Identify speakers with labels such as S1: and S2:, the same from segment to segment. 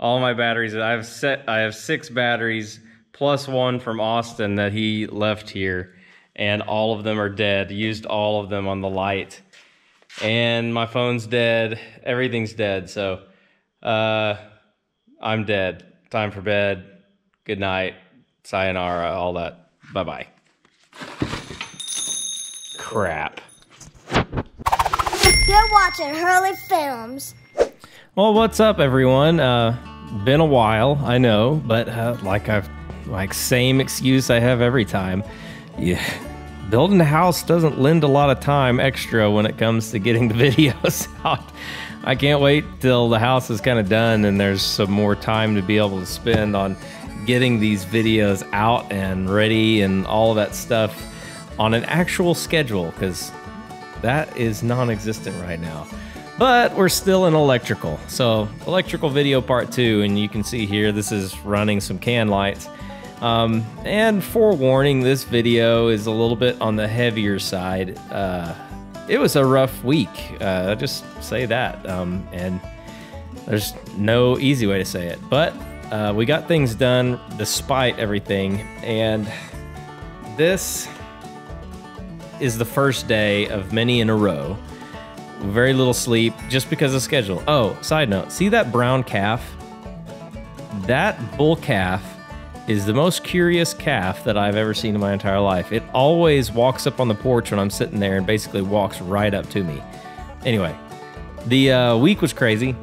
S1: All my batteries. I have 6 batteries plus one from Austin that he left here, and all of them are dead. Used all of them on the light, and my phone's dead. Everything's dead. So, I'm dead. Time for bed. Good night. Sayonara. All that. Bye bye. Crap.
S2: You're watching Hurley Films.
S1: Well, what's up, everyone? Been a while, I know, but like same excuse I have every time. Yeah, building a house doesn't lend a lot of time extra when it comes to getting the videos out. I can't wait till the house is kind of done and there's some more time to be able to spend on getting these videos out and ready and all of that stuff on an actual schedule, because that is non-existent right now. But we're still in electrical. So electrical video part 2, and you can see here this is running some can lights. And forewarning, this video is a little bit on the heavier side. It was a rough week, I'll just say that. And there's no easy way to say it. But we got things done despite everything. And this is the first day of many in a row. Very little sleep, just because of schedule. Oh, side note, see that brown calf? That bull calf is the most curious calf that I've ever seen in my entire life. It always walks up on the porch when I'm sitting there and basically walks right up to me. Anyway, the week was crazy.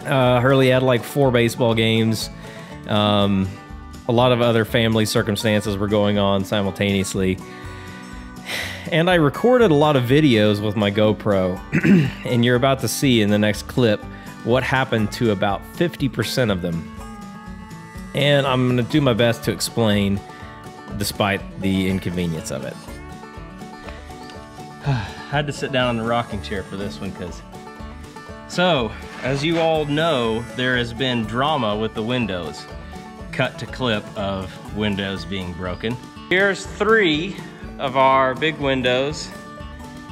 S1: Hurley had like 4 baseball games. A lot of other family circumstances were going on simultaneously. And I recorded a lot of videos with my GoPro, and you're about to see in the next clip what happened to about 50% of them. And I'm going to do my best to explain despite the inconvenience of it. Had to sit down in the rocking chair for this one, because... So, as you all know, there has been drama with the windows. Cut to clip of windows being broken. Here's 3 of our big windows,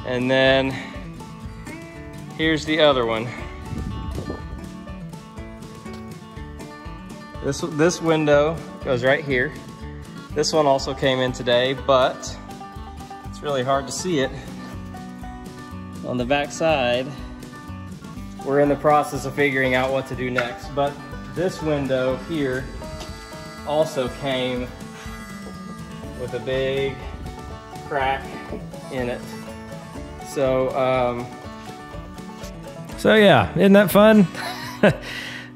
S1: and then here's the other one. This window goes right here. This one also came in today, but it's really hard to see it. On the back side, we're in the process of figuring out what to do next, but this window here also came with a big crack in it. So yeah, isn't that fun?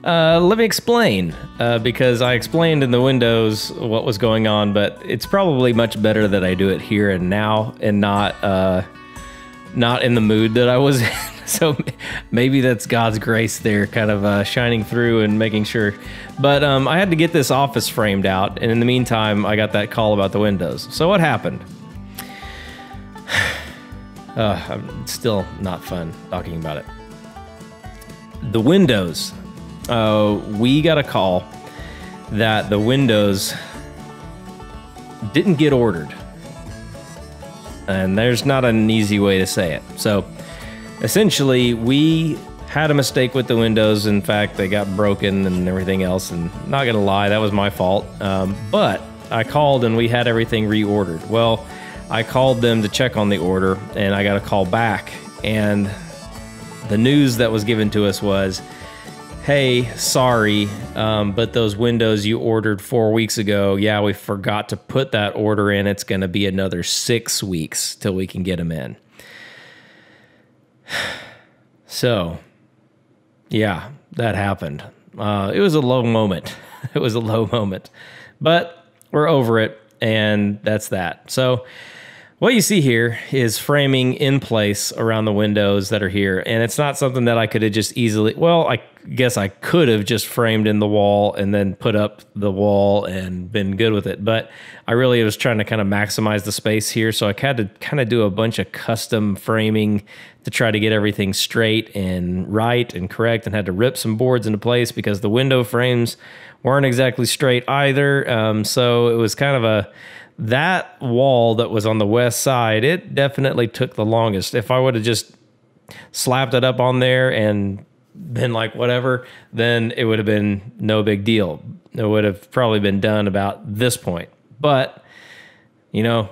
S1: Let me explain, because I explained in the windows what was going on, but it's probably much better that I do it here and now, and not in the mood that I was in. So maybe that's God's grace there, kind of shining through and making sure. But I had to get this office framed out, and in the meantime, I got that call about the windows. So what happened? It's still not fun talking about it. The windows. We got a call that the windows didn't get ordered. And there's not an easy way to say it. So essentially, we had a mistake with the windows. In fact, they got broken and everything else. And not gonna lie, that was my fault. But I called and we had everything reordered. Well, I called them to check on the order, and I got a call back, and the news that was given to us was, hey, sorry, but those windows you ordered 4 weeks ago, yeah, we forgot to put that order in. It's going to be another 6 weeks till we can get them in. So, yeah, that happened. It was a low moment. It was a low moment. But we're over it, and that's that. So what you see here is framing in place around the windows that are here. And it's not something that I could have just easily, well, I guess I could have just framed in the wall and then put up the wall and been good with it. But I really was trying to kind of maximize the space here. So I had to kind of do a bunch of custom framing to try to get everything straight and right and correct, and had to rip some boards into place because the window frames weren't exactly straight either. So it was kind of that wall that was on the west side, it definitely took the longest. If I would have just slapped it up on there and been like whatever, then it would have been no big deal. It would have probably been done about this point. But, you know,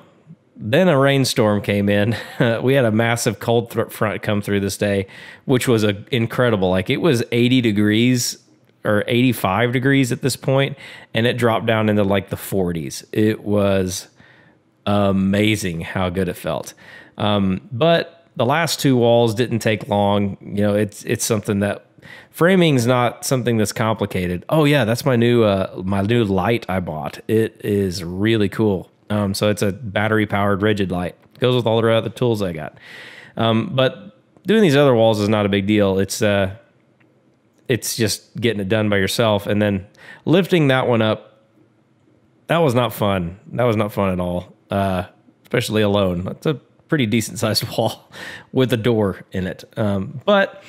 S1: then a rainstorm came in. We had a massive cold front come through this day, which was incredible. Like, it was 80 degrees or 85 degrees at this point, and it dropped down into like the 40s. It was amazing how good it felt. But the last two walls didn't take long. You know, it's something that framing's not something that's complicated. Oh yeah, that's my new light I bought. It is really cool. So it's a battery powered rigid light. Goes with all the other tools I got. But doing these other walls is not a big deal. It's just getting it done by yourself, and then lifting that one up. That was not fun. That was not fun at all. Especially alone. That's a pretty decent sized wall with a door in it. But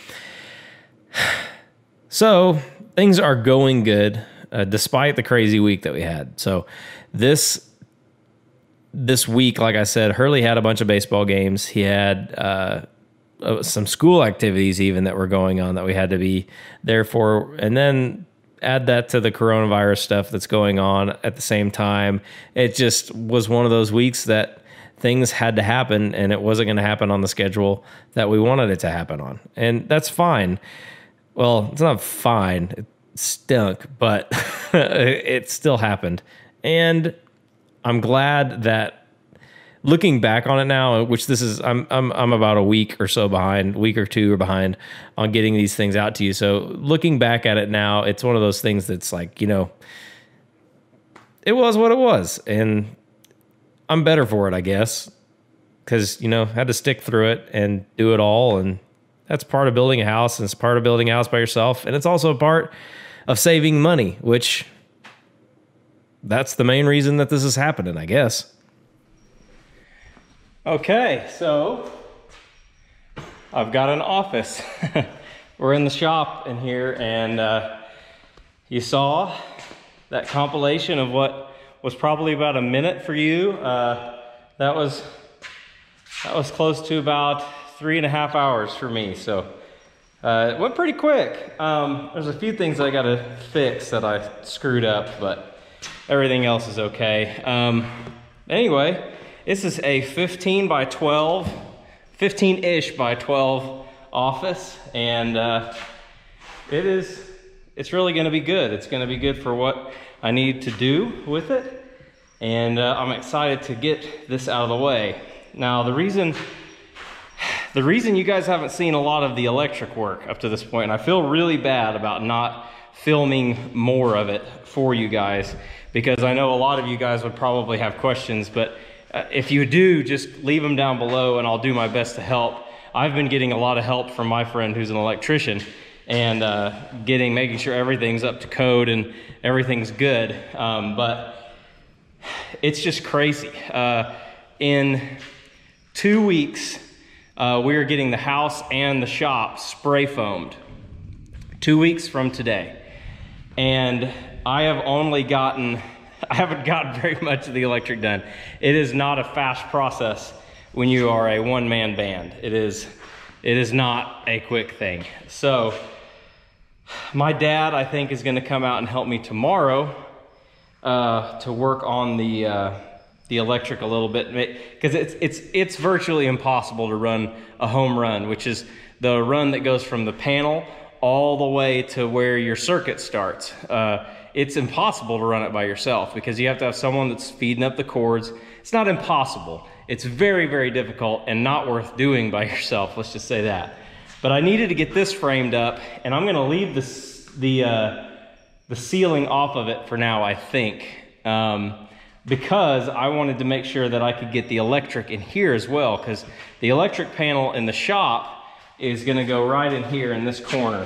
S1: so things are going good, despite the crazy week that we had. So this week, like I said, Hurley had a bunch of baseball games. He had some school activities even that were going on that we had to be there for. And then add that to the coronavirus stuff that's going on at the same time. It just was one of those weeks that things had to happen, and it wasn't going to happen on the schedule that we wanted it to happen on. And that's fine. Well, it's not fine. It stunk, but it still happened. And I'm glad that, looking back on it now, which this is, I'm about a week or so behind, week or two or behind on getting these things out to you. So looking back at it now, it's one of those things that's like, you know, it was what it was, and I'm better for it, I guess, because, you know, had to stick through it and do it all. And that's part of building a house, and it's part of building a house by yourself. And it's also a part of saving money, which that's the main reason that this is happening, I guess. Okay, so I've got an office. We're in the shop in here, and you saw that compilation of what was probably about a minute for you. That was close to about 3.5 hours for me. So it went pretty quick. There's a few things I gotta fix that I screwed up, but everything else is okay. Anyway, this is a 15-ish by 12 office, and it's really gonna be good. It's gonna be good for what I need to do with it, and I'm excited to get this out of the way. Now, the reason you guys haven't seen a lot of the electric work up to this point, and I feel really bad about not filming more of it for you guys, because I know a lot of you guys would probably have questions, but if you do, just leave them down below and I'll do my best to help. I've been getting a lot of help from my friend who's an electrician, and making sure everything's up to code and everything's good. But it's just crazy. In 2 weeks, we are getting the house and the shop spray foamed. 2 weeks from today. And I haven't gotten very much of the electric done. It is not a fast process when you are a one-man band. It is not a quick thing. So my dad, I think, is gonna come out and help me tomorrow to work on the electric a little bit, because it's virtually impossible to run a home run, which is the run that goes from the panel all the way to where your circuit starts. It's impossible to run it by yourself because you have to have someone that's feeding up the cords. It's not impossible. It's very, very difficult and not worth doing by yourself. Let's just say that. But I needed to get this framed up, and I'm gonna leave the ceiling off of it for now, I think, because I wanted to make sure that I could get the electric in here as well, because the electric panel in the shop is gonna go right in here in this corner.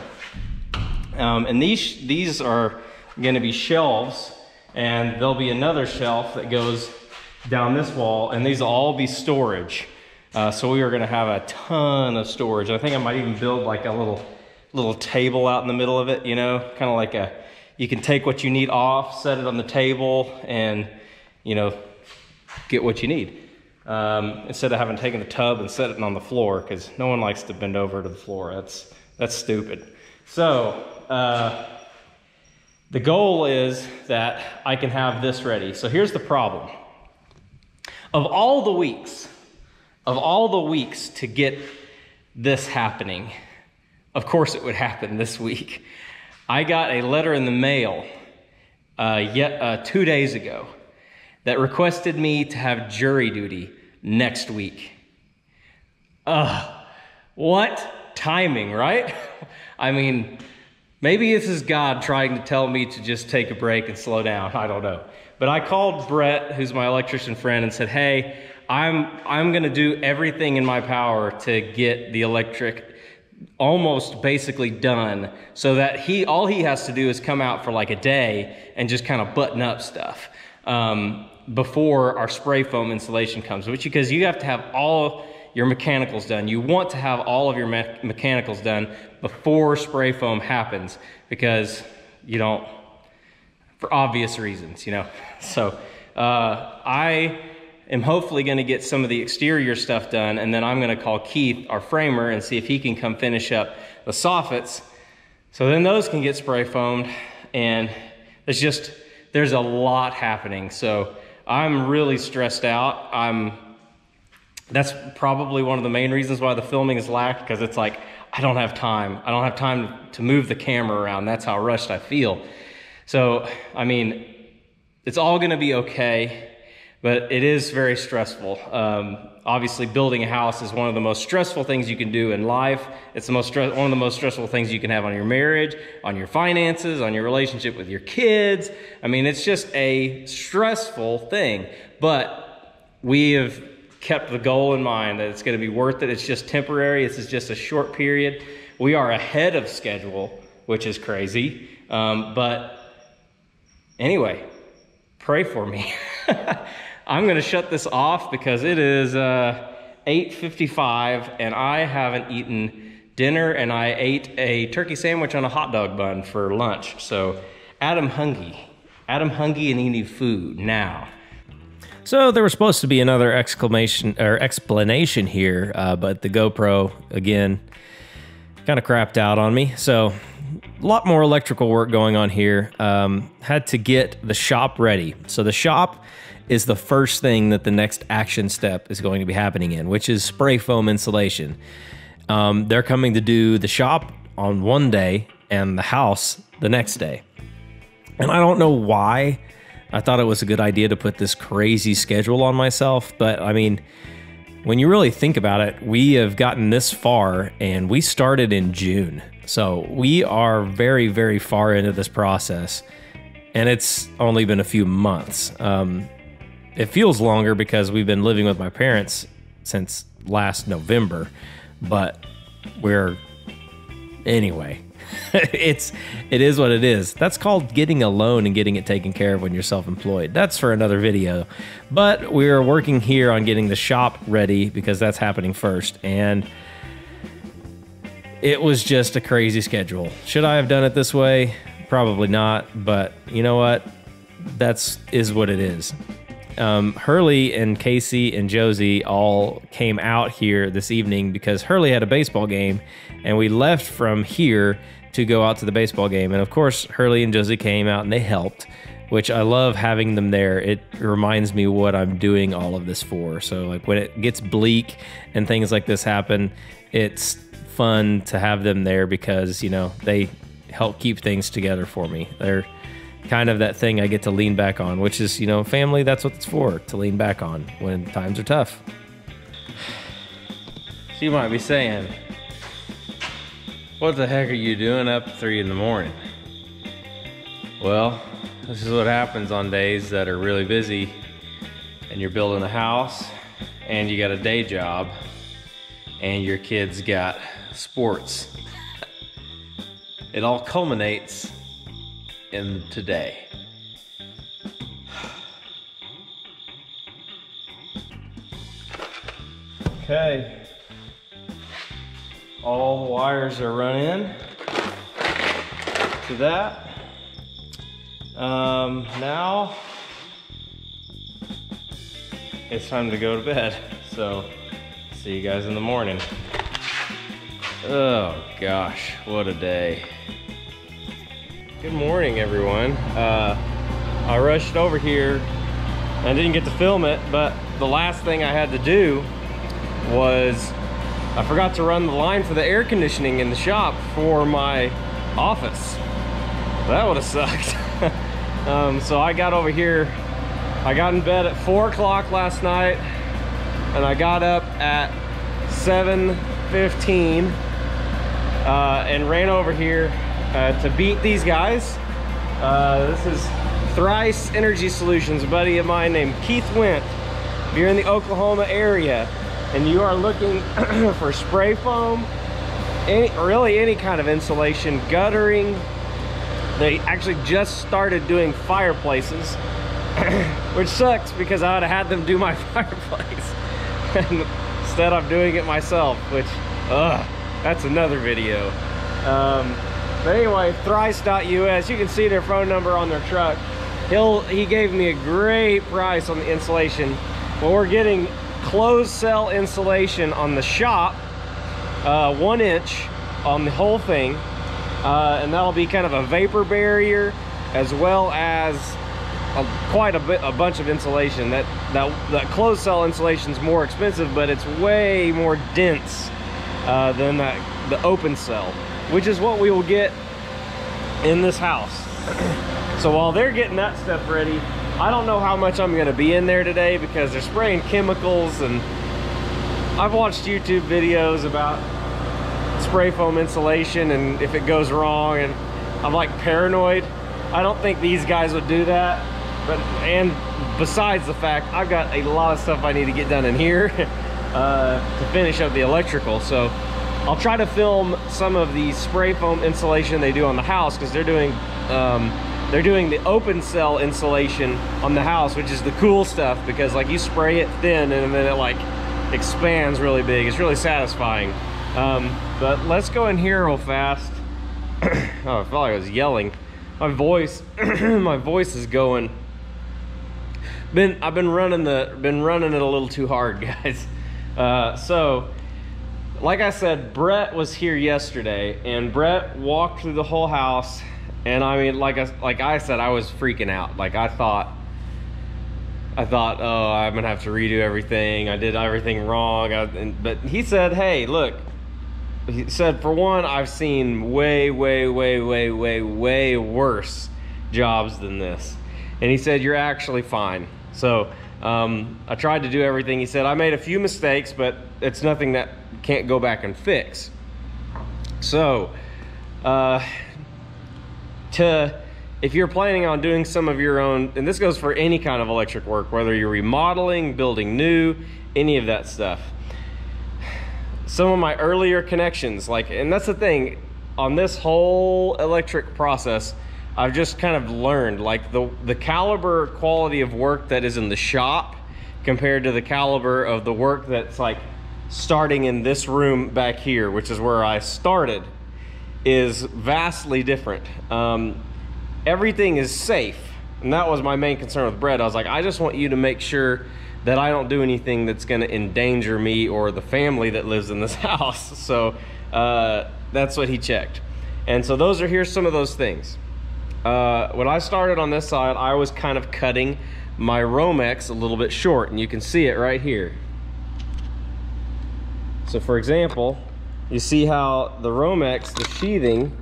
S1: And these are gonna be shelves, and there'll be another shelf that goes down this wall, and these will all be storage. So we are gonna have a ton of storage. I think I might even build like a little table out in the middle of it, you know, kind of like you can take what you need off, set it on the table, and, you know, get what you need. Instead of having taken the tub and set it on the floor, because no one likes to bend over to the floor. That's stupid. So, the goal is that I can have this ready. So here's the problem. Of all the weeks to get this happening, of course it would happen this week. I got a letter in the mail 2 days ago that requested me to have jury duty next week. What timing, right? I mean, maybe this is God trying to tell me to just take a break and slow down. I don't know. But I called Brett, who's my electrician friend, and said, hey, I'm gonna do everything in my power to get the electric almost basically done so that all he has to do is come out for like a day and just kind of button up stuff before our spray foam installation comes, because you have to have all your mechanicals done. You want to have all of your mechanicals done before spray foam happens, because you don't, for obvious reasons, you know. So I am hopefully going to get some of the exterior stuff done, and then I'm going to call Keith, our framer, and see if he can come finish up the soffits. So then those can get spray foamed, and there's a lot happening. So I'm really stressed out. That's probably one of the main reasons why the filming is lacked, because it's like, I don't have time. I don't have time to move the camera around. That's how rushed I feel. So, I mean, it's all going to be okay, but it is very stressful. Obviously, building a house is one of the most stressful things you can do in life. It's one of the most stressful things you can have on your marriage, on your finances, on your relationship with your kids. I mean, it's just a stressful thing, but we have kept the goal in mind that it's going to be worth it. It's just temporary. This is just a short period. We are ahead of schedule, which is crazy. But anyway, pray for me. I'm going to shut this off because it is 8:55 and I haven't eaten dinner, and I ate a turkey sandwich on a hot dog bun for lunch. So Adam hungry and he need food now.
S3: So there was supposed to be another explanation here, but the GoPro, again, kind of crapped out on me. So a lot more electrical work going on here. Had to get the shop ready. So the shop is the first thing that the next action step is going to be happening in, which is spray foam insulation. They're coming to do the shop on one day and the house the next day. And I don't know why I thought it was a good idea to put this crazy schedule on myself, but I mean, when you really think about it, we have gotten this far and we started in June. So we are very, very far into this process, and it's only been a few months. It feels longer because we've been living with my parents since last November, but anyway, it is what it is. That's called getting a loan and getting it taken care of when you're self-employed. That's for another video. But we are working here on getting the shop ready because that's happening first. And it was just a crazy schedule. Should I have done it this way? Probably not. But you know what? Is what it is. Hurley and Casey and Josie all came out here this evening because Hurley had a baseball game, and we left from here to go out to the baseball game. And of course, Hurley and Josie came out and they helped, which I love having them there. It reminds me what I'm doing all of this for. So like when it gets bleak and things like this happen, it's fun to have them there because, you know, they help keep things together for me. They're kind of that thing I get to lean back on, which is, you know, family, that's what it's for, to lean back on when times are tough.
S1: So you might be saying, what the heck are you doing up at 3 in the morning? Well, this is what happens on days that are really busy and you're building a house and you got a day job and your kids got sports. It all culminates in today. Okay. All the wires are run in to that. Now it's time to go to bed. So see you guys in the morning. Oh gosh, what a day. Good morning, everyone. I rushed over here. I didn't get to film it, but the last thing I had to do was I forgot to run the line for the air conditioning in the shop for my office. That would have sucked. So I got over here. I got in bed at 4 o'clock last night, and I got up at 7:15 and ran over here to beat these guys. This is Thrice Energy Solutions, a buddy of mine named Keith Went. If you're in the Oklahoma area and you are looking for spray foam, really any kind of insulation, guttering, they actually just started doing fireplaces, which sucks because I would have had them do my fireplace. And instead I'm doing it myself, which, that's another video. But anyway, thrice.us, you can see their phone number on their truck. He gave me a great price on the insulation. Well, we're getting closed cell insulation on the shop, 1 inch on the whole thing. And that'll be kind of a vapor barrier, as well as quite a bunch of insulation. That closed cell insulation is more expensive, but it's way more dense than the open cell, which is what we will get in this house. So while they're getting that stuff ready, I don't know how much I'm gonna be in there today because they're spraying chemicals, and I've watched YouTube videos about spray foam insulation and if it goes wrong, and I'm like paranoid. I don't think these guys would do that. And besides the fact, I've got a lot of stuff I need to get done in here to finish up the electrical. So I'll try to film some of the spray foam insulation they do on the house, because they're doing the open cell insulation on the house, which is the cool stuff, because like you spray it thin and then it like expands really big. It's really satisfying. But let's go in here real fast. Oh, I felt like I was yelling. My voice is going. I've been running it a little too hard, guys. So like I said, Brett was here yesterday, and Brett walked through the whole house, and I mean, like I said, I was freaking out. Like I thought, oh, I'm gonna have to redo everything. I did everything wrong. But he said, hey, look. He said, for one, I've seen way worse jobs than this. And he said, you're actually fine. So I tried to do everything. He said, I made a few mistakes, but it's nothing that can't go back and fix. So if you're planning on doing some of your own, and this goes for any kind of electric work, whether you're remodeling, building new, any of that stuff. Some of my earlier connections, and that's the thing, on this whole electric process, I've just kind of learned, like the caliber quality of work that is in the shop compared to the caliber of the work that's like starting in this room back here, which is where I started, is vastly different. Everything is safe, and that was my main concern with Brett. I was like, I just want you to make sure that I don't do anything that's going to endanger me or the family that lives in this house. So that's what he checked. And so here's some of those things. When I started on this side, I was kind of cutting my Romex a little bit short, and you can see it right here. So for example, you see how the Romex, the sheathing,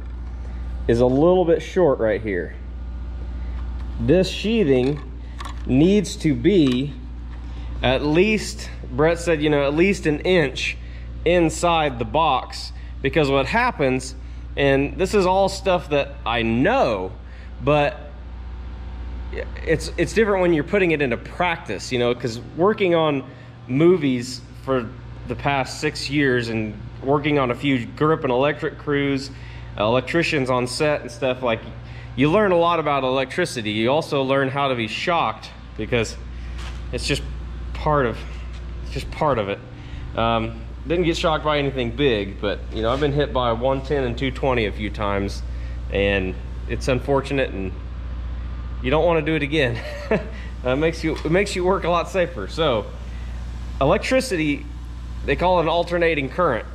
S1: is a little bit short right here. This sheathing needs to be at least, Brett said, at least 1 inch inside the box, because what happens, and this is all stuff that I know, but it's different when you're putting it into practice, because working on movies for the past 6 years and working on a few grip and electric crews, electricians on set and stuff, like, you learn a lot about electricity. You also learn how to be shocked, because it's just part of it. Didn't get shocked by anything big, but I've been hit by 110 and 220 a few times, and it's unfortunate, and you don't want to do it again. It makes you work a lot safer. So electricity, they call it an alternating current.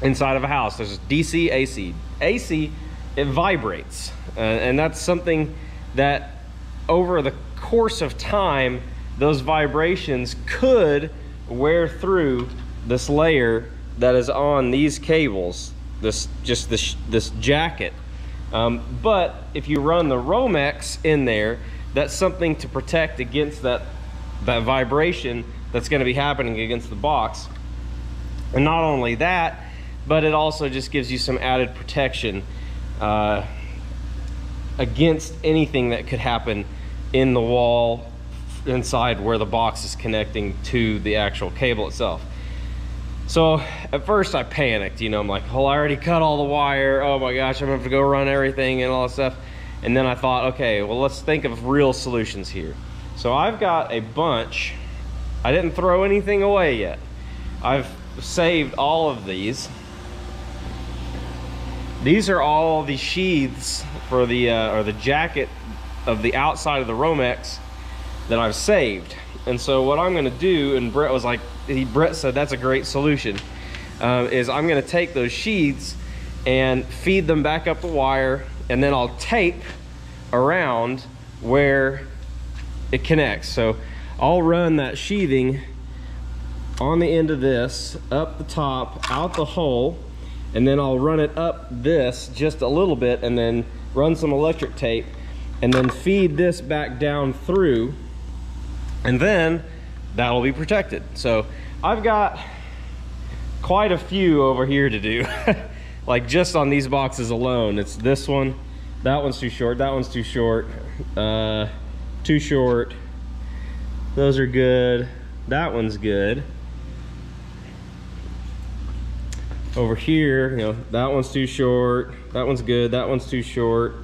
S3: inside of a house. There's DC, AC. AC, it vibrates. And that's something that over the course of time, those vibrations could wear through this layer that is on these cables, this jacket. But if you run the Romex in there, that's something to protect against that vibration that's going to be happening against the box. And not only that, but it also just gives you some added protection against anything that could happen in the wall inside where the box is connecting to the actual cable itself. So at first I panicked, you know, I'm like, oh, I already cut all the wire. Oh my gosh, I'm gonna have to go run everything and all that stuff. And then I thought, okay, well, let's think of real solutions here. So I've got a bunch. I didn't throw anything away yet. I've saved all of these. These are all the sheaths for the, or the jacket of the outside of the Romex that I've saved. And so what I'm gonna do, and Brett was like, Brett said that's a great solution, is I'm gonna take those sheaths and feed them back up the wire, and then I'll tape around where it connects. So I'll run that sheathing on the end of this, up the top, out the hole, and then I'll run it up this just a little bit, and then run some electric tape, and then feed this back down through, and then that'll be protected. So I've got quite a few over here to do. Like just on these boxes alone, it's this one, that one's too short, that one's too short, too short, those are good, that one's good. Over here, you know, that one's too short, that one's good, that one's too short,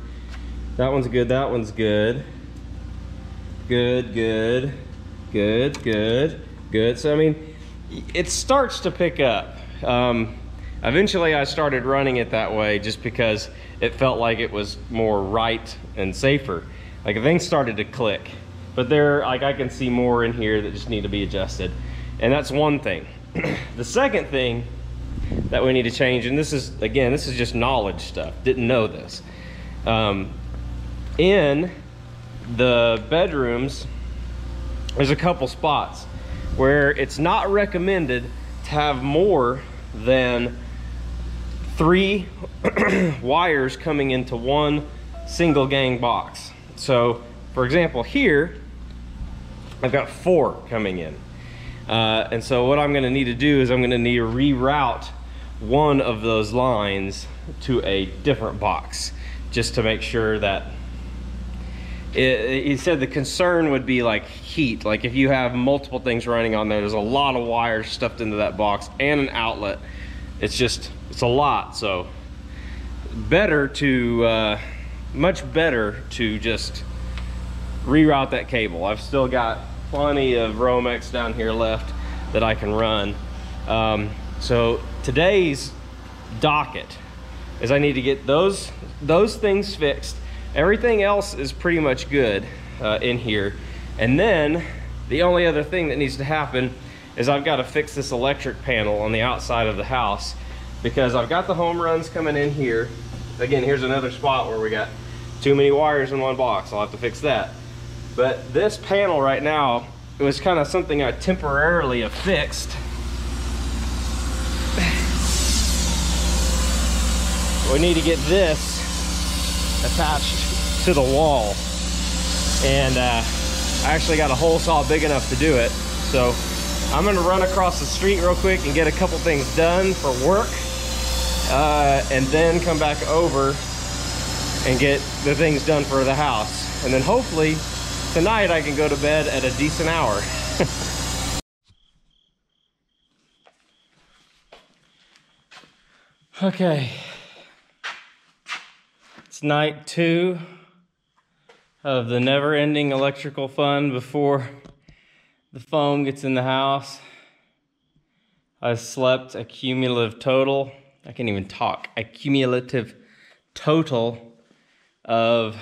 S3: that one's good, that one's good. Good, good, good, good, good. So I mean, it starts to pick up. Eventually I started running it that way just because it felt like it was more right and safer. Like things started to click, but there, like I can see more in here that just need to be adjusted. And that's one thing. The second thing that we need to change, and this is, again, this is just knowledge stuff, didn't know this. In the bedrooms, there's a couple spots where it's not recommended to have more than 3 wires coming into one single gang box. So for example, here I've got 4 coming in, and so what I'm going to need to do is I'm going to need to reroute one of those lines to a different box just to make sure that he said the concern would be like heat. Like if you have multiple things running on there, there's a lot of wires stuffed into that box and an outlet. It's a lot. So better to, much better to just reroute that cable. I've still got plenty of Romex down here left that I can run. So today's docket is I need to get those things fixed. Everything else is pretty much good in here. And then the only other thing that needs to happen is I've got to fix this electric panel on the outside of the house, because I've got the home runs coming in here. Again, here's another spot where we got too many wires in one box. I'll have to fix that. But this panel right now, it was kind of something I temporarily have fixed. We need to get this attached to the wall, and I actually got a hole saw big enough to do it. So I'm gonna run across the street real quick and get a couple things done for work, and then come back over and get the things done for the house, and then hopefully tonight I can go to bed at a decent hour. Okay, it's night 2 of the never-ending electrical fun before the foam gets in the house. I've slept a cumulative total, I can't even talk, a cumulative total of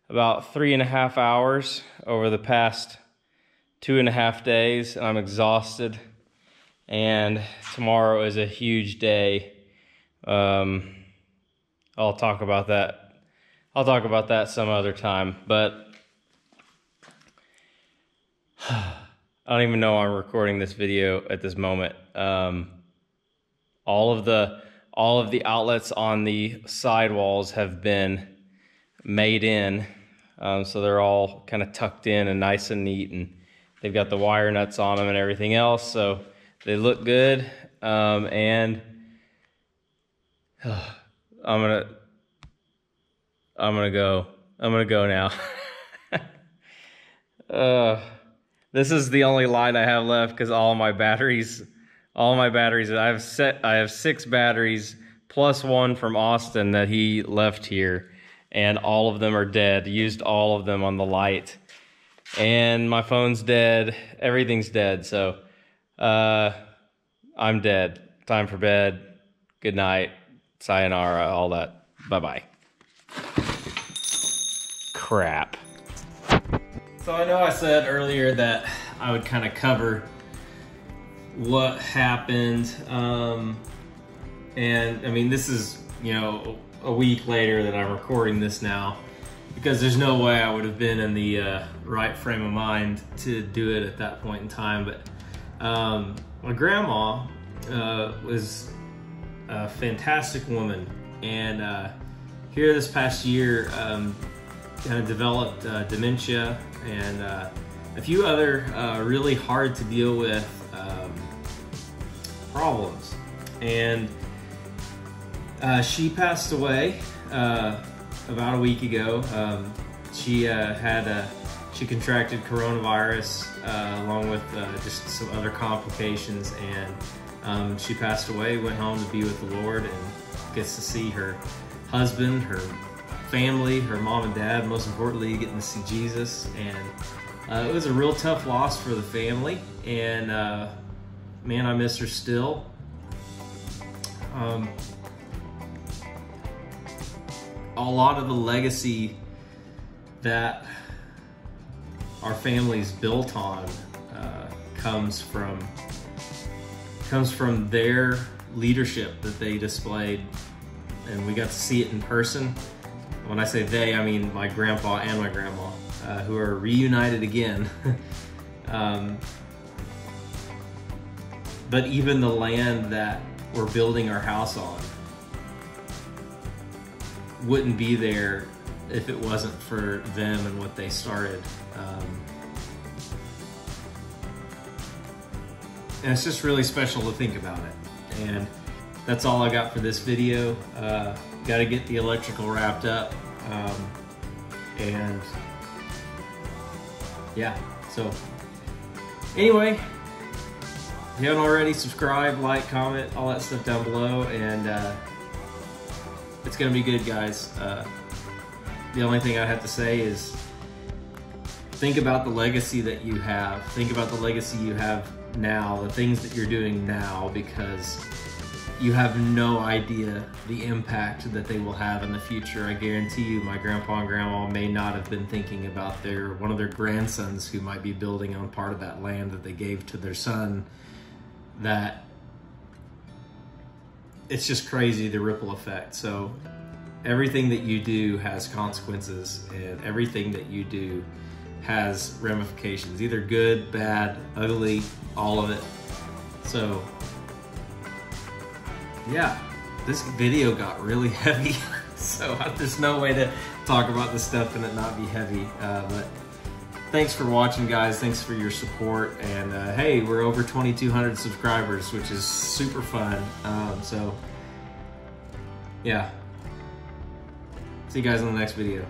S3: about 3.5 hours over the past 2.5 days, and I'm exhausted. and tomorrow is a huge day. I'll talk about that. I'll talk about that some other time, but I don't even know I'm recording this video at this moment. All of the outlets on the sidewalls have been made in, so they're all kind of tucked in and nice and neat, and they've got the wire nuts on them and everything else, so they look good. And I'm gonna go now. This is the only light I have left because all my batteries, I have 6 batteries plus one from Austin that he left here, and all of them are dead. Used all of them on the light, and my phone's dead. Everything's dead. So I'm dead. Time for bed. Good night. Sayonara. All that. Bye-bye. Crap. So I know I said earlier that I would kind of cover what happened, and I mean, this is, you know, a week later that I'm recording this now, because there's no way I would have been in the right frame of mind to do it at that point in time. But my grandma was a fantastic woman, and here this past year kind of developed dementia and a few other really hard to deal with problems. And she passed away about a week ago. She contracted coronavirus along with just some other complications, and she passed away, went home to be with the Lord, and gets to see her husband, her family, her mom and dad, most importantly, getting to see Jesus. And it was a real tough loss for the family, and man, I miss her still. A lot of the legacy that our family's built on comes from their leadership that they displayed, and we got to see it in person. When I say they, I mean my grandpa and my grandma, who are reunited again. But even the land that we're building our house on wouldn't be there if it wasn't for them and what they started. And it's just really special to think about it. And that's all I got for this video. Got to get the electrical wrapped up. And yeah, so anyway, if you haven't already, subscribe, like, comment, all that stuff down below, and it's gonna be good, guys. The only thing I have to say is think about the legacy that you have. Think about the legacy you have now, the things that you're doing now, because you have no idea the impact that they will have in the future. I guarantee you my grandpa and grandma may not have been thinking about one of their grandsons who might be building on part of that land that they gave to their son. That it's just crazy, the ripple effect. So everything that you do has consequences, and everything that you do has ramifications, either good, bad, ugly, all of it. So yeah, this video got really heavy. So there's no way to talk about this stuff and it not be heavy. But thanks for watching, guys. Thanks for your support. And hey, we're over 2,200 subscribers, which is super fun. So yeah, see you guys in the next video.